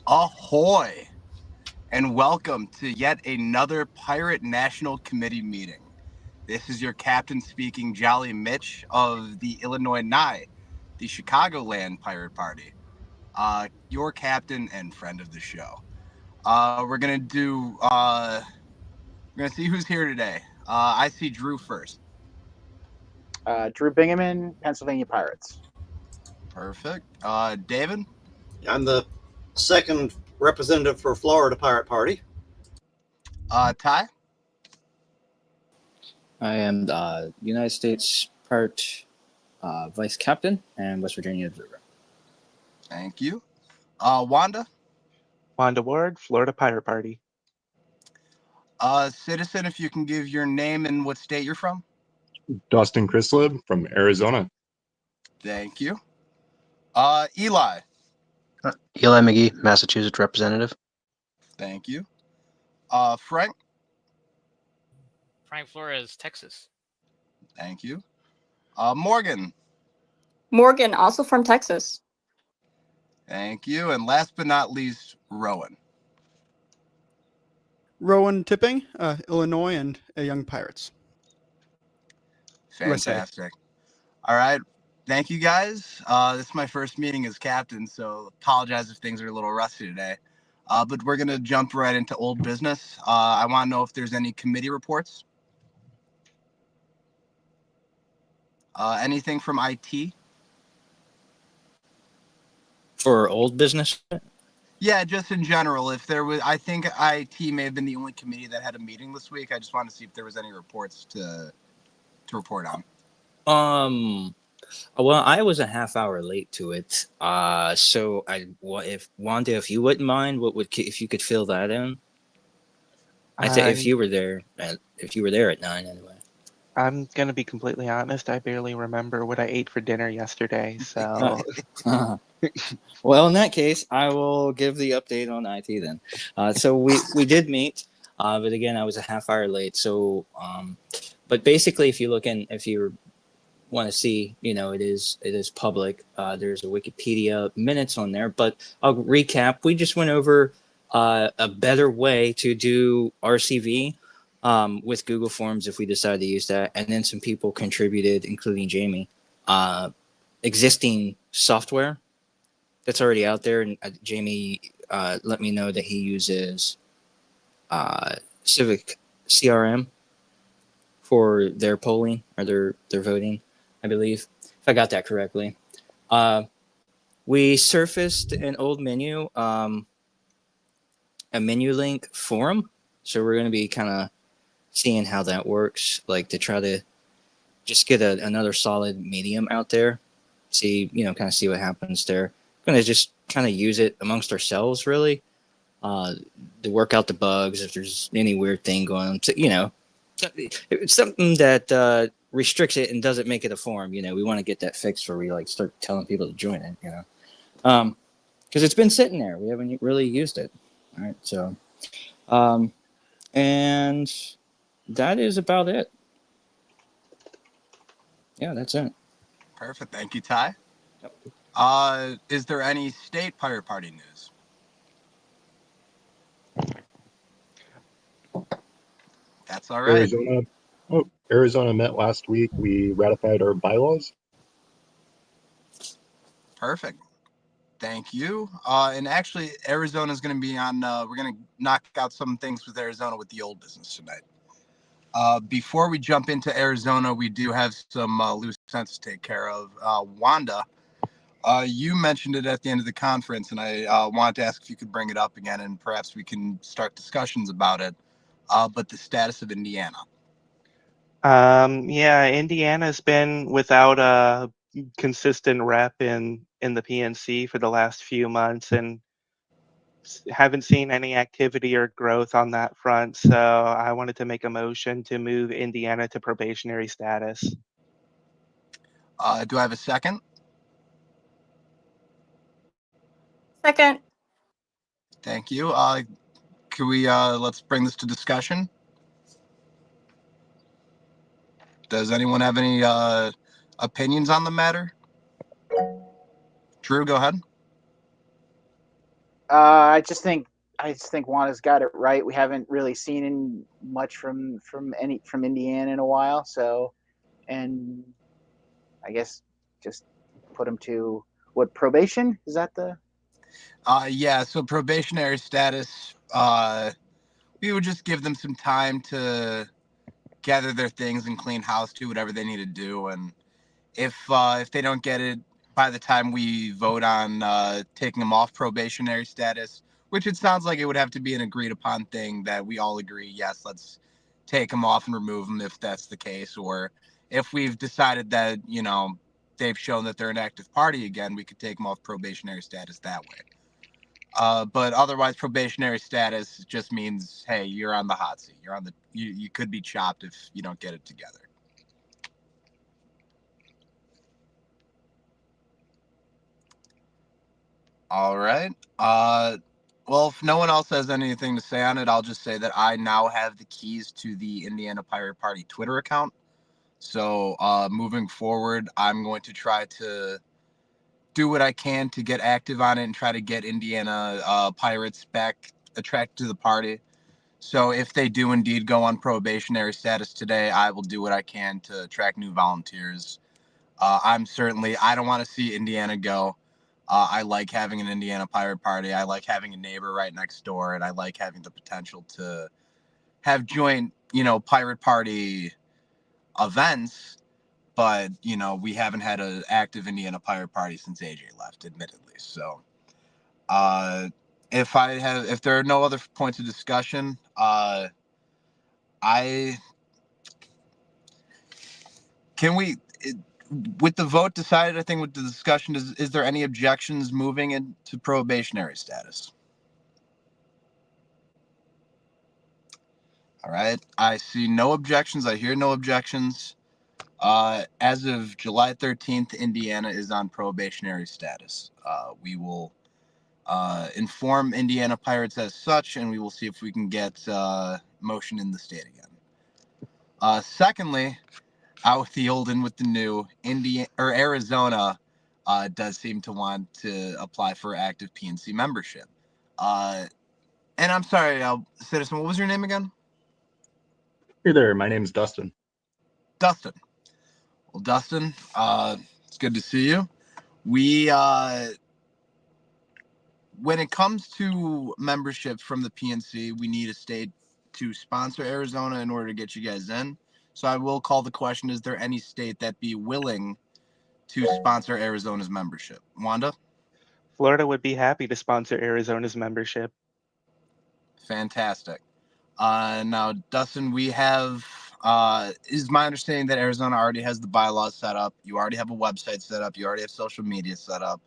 Ahoy! And welcome to yet another Pirate National Committee meeting. This is your captain speaking, Jolly Mitch of the Illinois Nye, the Chicagoland Pirate Party. Your captain and friend of the show. We're gonna see who's here today. I see Drew first. Drew Bingaman, Pennsylvania Pirates. Perfect. David. I'm the second representative for Florida Pirate Party. Ty. I am the United States Pirate Vice Captain and West Virginia Observer. Thank you. Wanda. Wanda Ward, Florida Pirate Party. Citizen, if you can give your name and what state you're from. Dustin Chrislib from Arizona. Thank you. Eli. Eli McGee, Massachusetts representative. Thank you. Frank. Frank Flores, Texas. Thank you. Morgan. Morgan, also from Texas. Thank you. And last but not least, Rowan. Rowan Tipping, Illinois, and Young Pirates. Fantastic. All right. Thank you, guys. This is my first meeting as captain, so apologize if things are a little rusty today. But we're going to jump right into old business. I want to know if there's any committee reports. Anything from IT? For old business? Yeah, just in general. If there was, I think IT may have been the only committee that had a meeting this week. I just wanted to see if there was any reports to report on. Well, I was a half hour late to it. So if Wanda, if you wouldn't mind, if you could fill that in? I think if you were there at 9 anyway. I'm gonna be completely honest. I barely remember what I ate for dinner yesterday. So, well, in that case, I will give the update on IT then. So we did meet, but again, I was a half hour late. So, but basically, if you want to see, it is public. There's a Wikipedia minutes on there, but I'll recap. We just went over a better way to do RCV with Google Forms if we decide to use that, and then some people contributed, including Jamie, existing software that's already out there. And Jamie let me know that he uses Civic CRM for their polling or their voting, I believe, if I got that correctly. We surfaced an old menu, a menu link forum. So we're going to be kind of seeing how that works, like to try to just get another solid medium out there, see, kind of see what happens there. Going to just kind of use it amongst ourselves, really, to work out the bugs, if there's any weird thing going on, it's something that restricts it and doesn't make it a forum. We want to get that fixed where we start telling people to join it, because it's been sitting there. We haven't really used it. All right. So, and that is about it. Yeah, that's it. Perfect. Thank you, Ty. Yep. Is there any state Pirate Party news? That's all right. Arizona met last week. We ratified our bylaws. Perfect. Thank you. And actually, Arizona is going to be on. We're going to knock out some things with Arizona with the old business tonight. Before we jump into Arizona, we do have some loose ends to take care of. Wanda, you mentioned it at the end of the conference, and I wanted to ask if you could bring it up again, and perhaps we can start discussions about it. But the status of Indiana. yeah, Indiana's been without a consistent rep in the PNC for the last few months, and haven't seen any activity or growth on that front. So I wanted to make a motion to move Indiana to probationary status. Do I have a second? Second. Thank you. Can we let's bring this to discussion? Does anyone have any opinions on the matter? Drew, go ahead. I just think Wanda's got it right. We haven't really seen much from Indiana in a while, so, and I guess just put him to what, probation? Is that the? Yeah. So probationary status. We would just give them some time to gather their things and clean house, do whatever they need to do, and if they don't get it by the time we vote on taking them off probationary status, which it sounds like it would have to be an agreed upon thing that we all agree, yes, let's take them off and remove them if that's the case, or if we've decided that, you know, they've shown that they're an active party again, we could take them off probationary status that way. But otherwise, probationary status just means, hey, you're on the hot seat. You're on the you could be chopped if you don't get it together. All right. Well, if no one else has anything to say on it, I'll just say that I now have the keys to the Indiana Pirate Party Twitter account. So moving forward, I'm going to try to do what I can to get active on it and try to get Indiana Pirates back attracted to the party. So if they do indeed go on probationary status today, I will do what I can to attract new volunteers. I don't want to see Indiana go. I like having an Indiana Pirate Party. I like having a neighbor right next door, and I like having the potential to have joint, Pirate Party events. But, we haven't had an active Indiana Pirate Party since AJ left, admittedly. So, if there are no other points of discussion, with the vote decided, I think with the discussion, is there any objections moving into probationary status? All right. I see no objections. I hear no objections. As of July 13th, Indiana is on probationary status. We will inform Indiana Pirates as such, and we will see if we can get motion in the state again. Secondly, out with the old and with the new, Arizona does seem to want to apply for active PNC membership. And I'm sorry, citizen, what was your name again? Hey there, my name's Dustin. Dustin. Well, Dustin, it's good to see you. We, when it comes to membership from the PNC, we need a state to sponsor Arizona in order to get you guys in. So I will call the question, is there any state that be willing to sponsor Arizona's membership? Wanda? Florida would be happy to sponsor Arizona's membership. Fantastic. Now, Dustin, we have, is my understanding that Arizona already has the bylaws set up. You already have a website set up. You already have social media set up.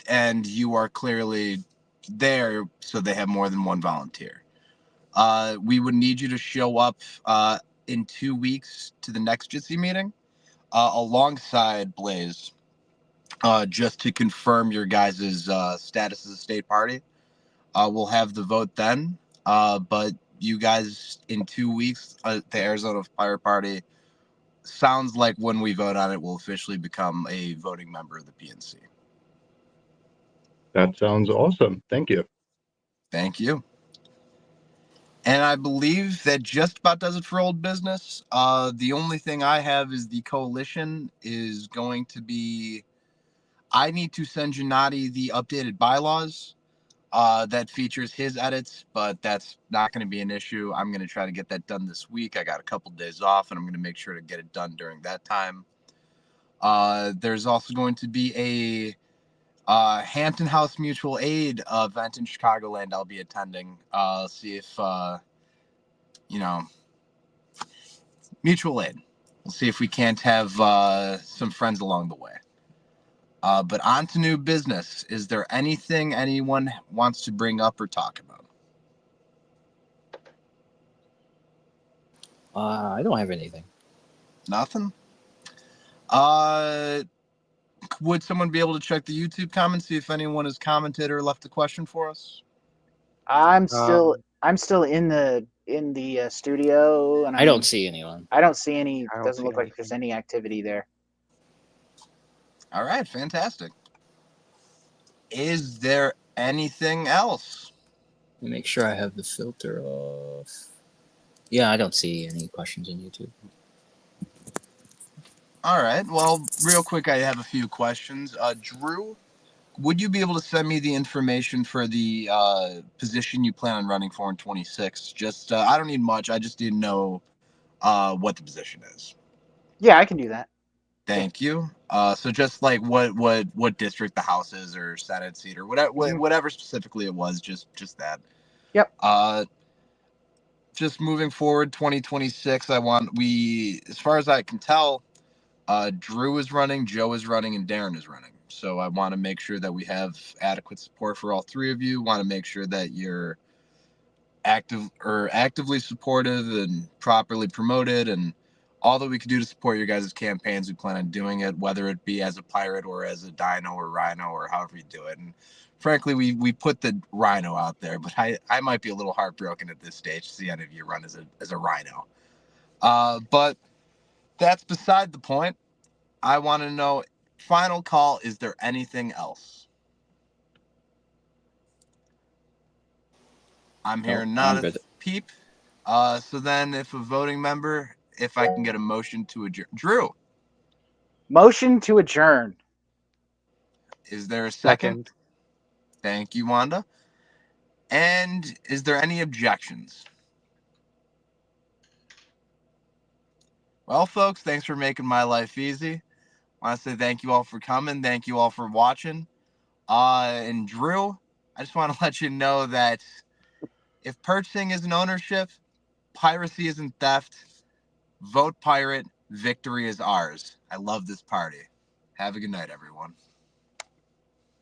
And you are clearly there, so they have more than one volunteer. We would need you to show up in 2 weeks to the next JITSI meeting alongside Blaze, just to confirm your guys' status as a state party. We'll have the vote then, but you guys in 2 weeks, the Arizona Pirate Party sounds like when we vote on it, will officially become a voting member of the PNC. That sounds awesome. Thank you. Thank you. And I believe that just about does it for old business. The only thing I have is the coalition is going to be, I need to send Gennady the updated bylaws that features his edits, but that's not going to be an issue. I'm going to try to get that done this week. I got a couple days off, and I'm going to make sure to get it done during that time. There's also going to be a Hampton House Mutual Aid event in Chicagoland I'll be attending. See if, mutual aid. We'll see if we can't have some friends along the way. But on to new business. Is there anything anyone wants to bring up or talk about? I don't have anything. Nothing? Would someone be able to check the YouTube comments, see if anyone has commented or left a question for us? I'm still in the studio, and I don't see anyone. I don't see any. I don't Doesn't see look like anything. there's any activity there. All right, fantastic. Is there anything else? Let me make sure I have the filter off. Yeah, I don't see any questions on YouTube. All right. Well, real quick, I have a few questions. Drew, would you be able to send me the information for the position you plan on running for in 26? Just, I don't need much. I just need to know what the position is. Yeah, I can do that. Thank you. So just like what district the House is or Senate seat or whatever, whatever specifically it was, just that. Yep. Just moving forward, 2026. As far as I can tell, Drew is running, Joe is running, and Darren is running. So I want to make sure that we have adequate support for all three of you. Want to make sure that you're actively supportive and properly promoted, and all that we can do to support your guys' campaigns. We plan on doing it, whether it be as a pirate or as a dino or rhino or however you do it. And frankly, we put the rhino out there, but I might be a little heartbroken at this stage to see any of you run as a rhino. But that's beside the point. I want to know, final call, is there anything else? I'm hearing not a peep. So then if a voting member, if I can get a motion to adjourn. Drew, Motion to adjourn. is there a second? Thank you, Wanda. And is there any objections? Well, folks, thanks for making my life easy. I want to say thank you all for coming. Thank you all for watching. And Drew, I just want to let you know that if purchasing isn't ownership, piracy isn't theft. Vote pirate. Victory is ours. I love this party. Have a good night, everyone.